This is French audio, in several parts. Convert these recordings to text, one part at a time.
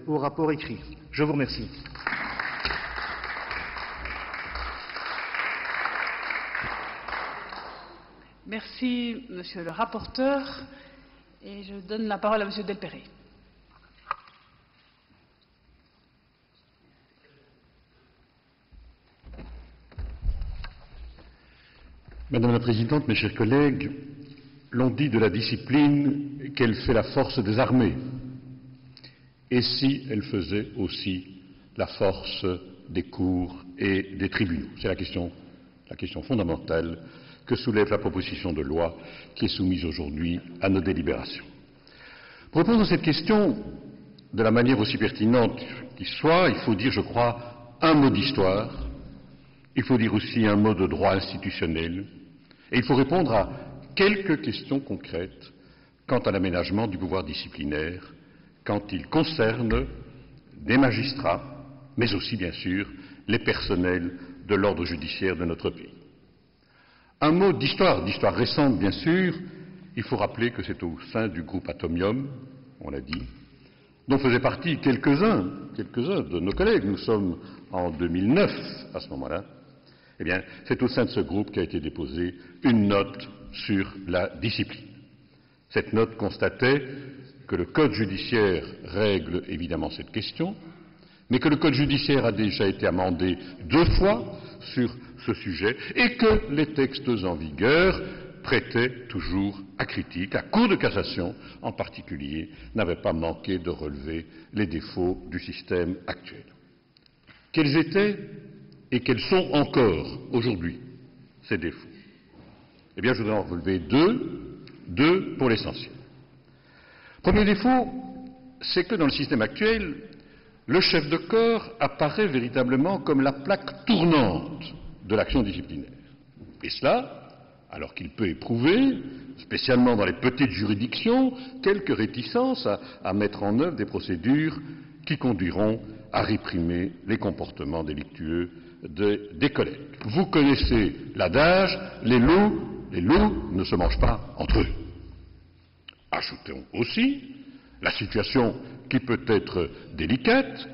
au rapport écrit. Je vous remercie. Merci, Monsieur le rapporteur. Et je donne la parole à Monsieur Delperret. Madame la Présidente, mes chers collègues, l'on dit de la discipline qu'elle fait la force des armées. Et si elle faisait aussi la force des cours et des tribunaux? C'est la question fondamentale que soulève la proposition de loi qui est soumise aujourd'hui à nos délibérations. Pour répondre à cette question de la manière aussi pertinente qui soit, il faut dire, je crois, un mot d'histoire, il faut dire aussi un mot de droit institutionnel, et il faut répondre à quelques questions concrètes quant à l'aménagement du pouvoir disciplinaire, quand il concerne des magistrats, mais aussi, bien sûr, les personnels de l'ordre judiciaire de notre pays. Un mot d'histoire récente, bien sûr. Il faut rappeler que c'est au sein du groupe Atomium, on l'a dit, dont faisaient partie quelques-uns de nos collègues. Nous sommes en 2009 à ce moment-là. Eh bien, c'est au sein de ce groupe qu'a été déposée une note sur la discipline. Cette note constatait que le Code judiciaire règle évidemment cette question, mais que le Code judiciaire a déjà été amendé 2 fois sur ce sujet et que les textes en vigueur prêtaient toujours à critique. La Cour de cassation, en particulier, n'avait pas manqué de relever les défauts du système actuel. Quels étaient et quels sont encore aujourd'hui ces défauts? Eh bien, je voudrais en relever deux pour l'essentiel. Premier défaut, c'est que dans le système actuel, le chef de corps apparaît véritablement comme la plaque tournante de l'action disciplinaire. Et cela, alors qu'il peut éprouver, spécialement dans les petites juridictions, quelques réticences à mettre en œuvre des procédures qui conduiront à réprimer les comportements délictueux des collègues. Vous connaissez l'adage, les loups ne se mangent pas entre eux. Ajoutons aussi la situation qui peut être délicate,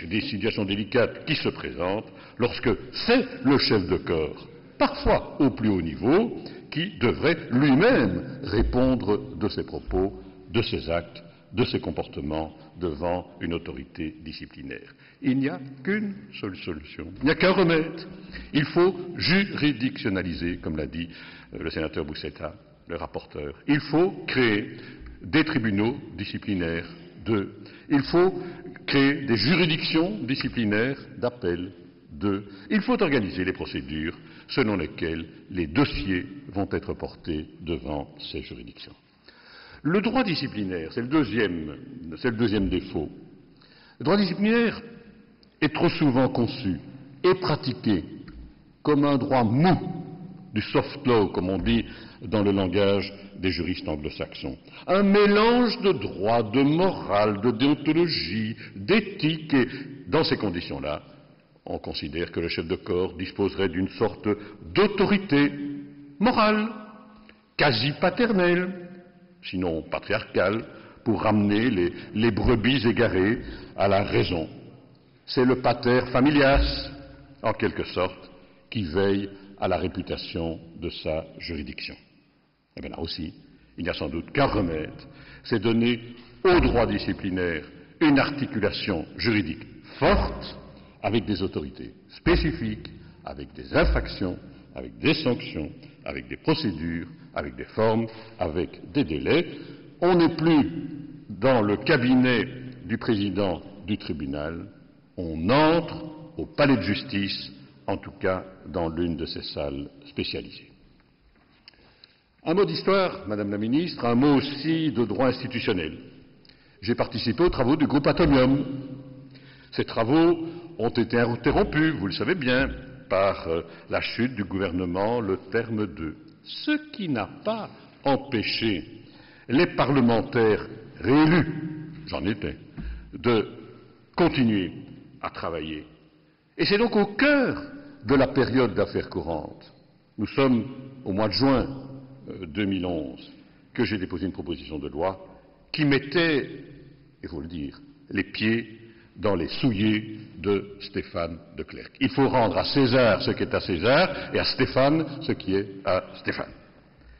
des situations délicates qui se présentent lorsque c'est le chef de corps, parfois au plus haut niveau, qui devrait lui-même répondre de ses propos, de ses actes, de ses comportements devant une autorité disciplinaire. Il n'y a qu'une seule solution, il n'y a qu'un remède. Il faut juridictionnaliser, comme l'a dit le sénateur Boussetta, le rapporteur. Il faut créer des tribunaux disciplinaires il faut créer des juridictions disciplinaires d'appel il faut organiser les procédures selon lesquelles les dossiers vont être portés devant ces juridictions. Le droit disciplinaire, c'est le deuxième défaut. Le droit disciplinaire est trop souvent conçu et pratiqué comme un droit mou, du soft law, comme on dit dans le langage des juristes anglo-saxons. Un mélange de droit, de morale, de déontologie, d'éthique, et dans ces conditions-là, on considère que le chef de corps disposerait d'une sorte d'autorité morale, quasi paternelle, sinon patriarcale, pour ramener les brebis égarées à la raison. C'est le pater familias, en quelque sorte, qui veille à la réputation de sa juridiction. Et bien là aussi, il n'y a sans doute qu'un remède, c'est donner au droit disciplinaire une articulation juridique forte, avec des autorités spécifiques, avec des infractions, avec des sanctions, avec des procédures, avec des formes, avec des délais. On n'est plus dans le cabinet du président du tribunal, on entre au palais de justice, en tout cas dans l'une de ces salles spécialisées. Un mot d'histoire, Madame la Ministre, un mot aussi de droit institutionnel. J'ai participé aux travaux du groupe Atomium. Ces travaux ont été interrompus, vous le savez bien, par la chute du gouvernement Le Terme 2. Ce qui n'a pas empêché les parlementaires réélus, j'en étais, de continuer à travailler. Et c'est donc au cœur de la période d'affaires courantes. Nous sommes au mois de juin 2011 que j'ai déposé une proposition de loi qui mettait, il faut le dire, les pieds dans les souliers de Stéphane de Clercq. Il faut rendre à César ce qui est à César et à Stéphane ce qui est à Stéphane.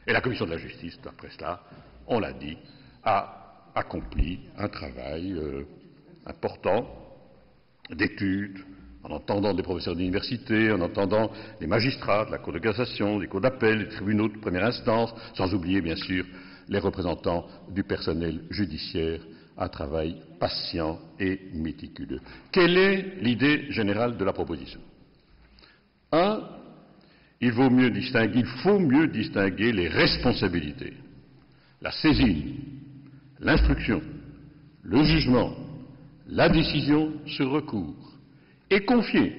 Et la commission de la justice, après cela, on l'a dit, a accompli un travail important d'études, en entendant des professeurs d'université, en entendant des magistrats de la Cour de cassation, des cours d'appel, des tribunaux de première instance, sans oublier bien sûr les représentants du personnel judiciaire, un travail patient et méticuleux. Quelle est l'idée générale de la proposition? 1. Il faut mieux distinguer les responsabilités, la saisine, l'instruction, le jugement, la décision sur recours, et confier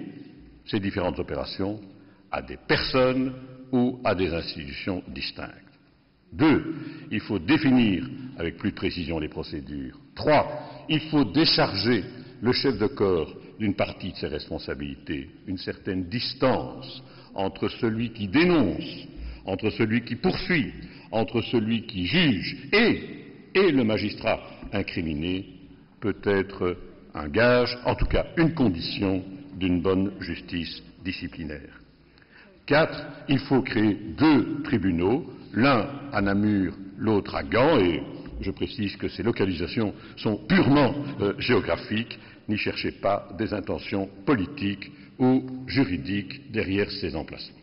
ces différentes opérations à des personnes ou à des institutions distinctes. 2. Il faut définir avec plus de précision les procédures. 3. Il faut décharger le chef de corps d'une partie de ses responsabilités, une certaine distance entre celui qui dénonce, entre celui qui poursuit, entre celui qui juge et le magistrat incriminé peut être un gage, en tout cas une condition d'une bonne justice disciplinaire. 4. Il faut créer 2 tribunaux, l'un à Namur, l'autre à Gand, et je précise que ces localisations sont purement géographiques, n'y cherchez pas des intentions politiques ou juridiques derrière ces emplacements.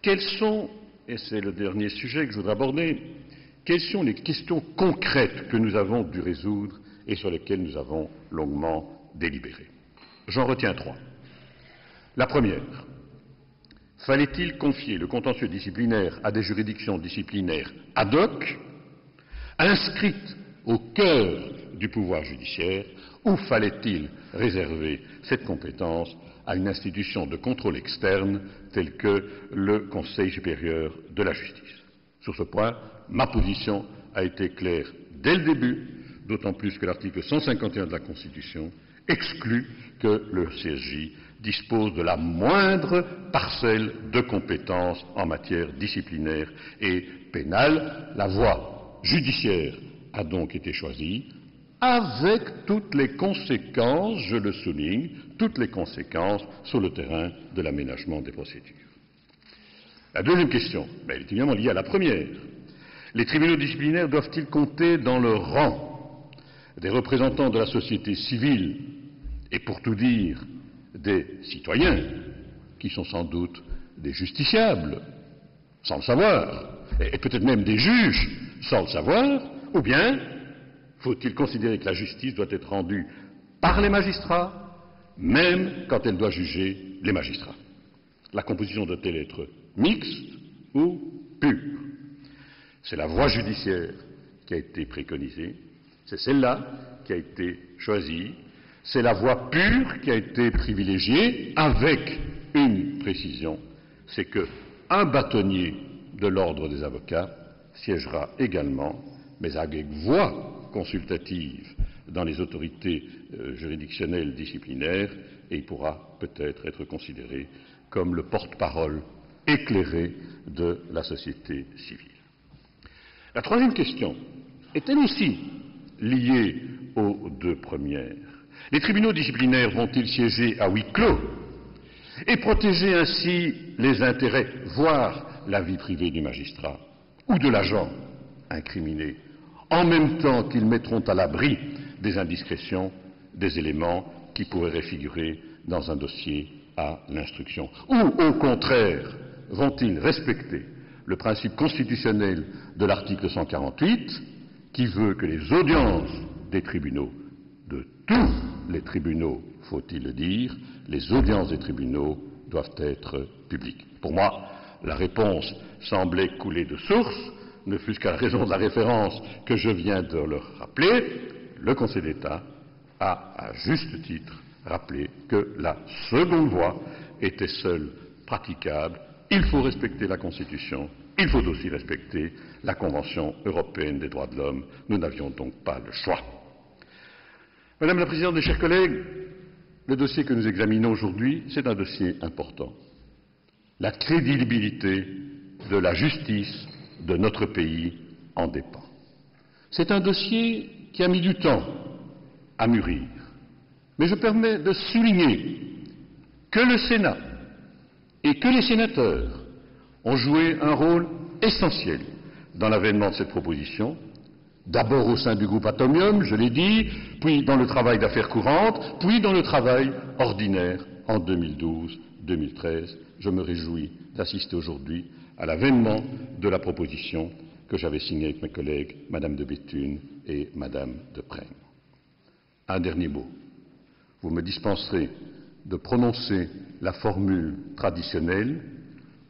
Quelles sont, et c'est le dernier sujet que je voudrais aborder, quelles sont les questions concrètes que nous avons dû résoudre et sur lesquelles nous avons longuement délibéré? J'en retiens 3. La première, fallait-il confier le contentieux disciplinaire à des juridictions disciplinaires ad hoc, inscrites au cœur du pouvoir judiciaire, ou fallait-il réserver cette compétence à une institution de contrôle externe telle que le Conseil supérieur de la justice? Sur ce point, ma position a été claire dès le début, d'autant plus que l'article 151 de la Constitution exclut que le CSJ dispose de la moindre parcelle de compétences en matière disciplinaire et pénale. La voie judiciaire a donc été choisie, avec toutes les conséquences, je le souligne, toutes les conséquences sur le terrain de l'aménagement des procédures. La deuxième question, elle est évidemment liée à la première. Les tribunaux disciplinaires doivent-ils compter dans le rang des représentants de la société civile et, pour tout dire, des citoyens, qui sont sans doute des justiciables, sans le savoir, et peut-être même des juges, sans le savoir, ou bien faut-il considérer que la justice doit être rendue par les magistrats, même quand elle doit juger les magistrats? La composition doit-elle être mixte ou pure? C'est la voie judiciaire qui a été préconisée, c'est celle-là qui a été choisie, c'est la voie pure qui a été privilégiée, avec une précision, c'est qu'un bâtonnier de l'ordre des avocats siégera également, mais avec voix consultative dans les autorités juridictionnelles disciplinaires, et il pourra peut-être être considéré comme le porte-parole éclairé de la société civile. La troisième question est elle aussi liée aux 2 premières. Les tribunaux disciplinaires vont-ils siéger à huis clos et protéger ainsi les intérêts, voire la vie privée du magistrat ou de l'agent incriminé, en même temps qu'ils mettront à l'abri des indiscrétions, des éléments qui pourraient figurer dans un dossier à l'instruction? Ou, au contraire, vont-ils respecter le principe constitutionnel de l'article 148, qui veut que les audiences des tribunaux, de tous les tribunaux, faut-il le dire, les audiences des tribunaux doivent être publiques? Pour moi, la réponse semblait couler de source, ne fût-ce qu'à raison de la référence que je viens de leur rappeler. Le Conseil d'État a, à juste titre, rappelé que la seconde voie était seule praticable. Il faut respecter la Constitution, il faut aussi respecter la Convention européenne des droits de l'homme. Nous n'avions donc pas le choix. Madame la Présidente, mes chers collègues, le dossier que nous examinons aujourd'hui, c'est un dossier important. La crédibilité de la justice de notre pays en dépend. C'est un dossier qui a mis du temps à mûrir. Mais je permets de souligner que le Sénat et que les sénateurs ont joué un rôle essentiel dans l'avènement de cette proposition, d'abord au sein du groupe Atomium, je l'ai dit, puis dans le travail d'affaires courantes, puis dans le travail ordinaire en 2012-2013. Je me réjouis d'assister aujourd'hui à l'avènement de la proposition que j'avais signée avec mes collègues Madame de Béthune et Madame de Prèmes. Un dernier mot. Vous me dispenserez de prononcer la formule traditionnelle.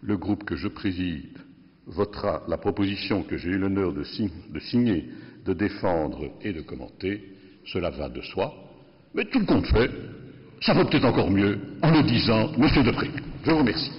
Le groupe que je préside votera la proposition que j'ai eu l'honneur de signer, de défendre et de commenter. Cela va de soi. Mais tout compte fait, ça vaut peut-être encore mieux en le disant, Monsieur Deprez. Je vous remercie.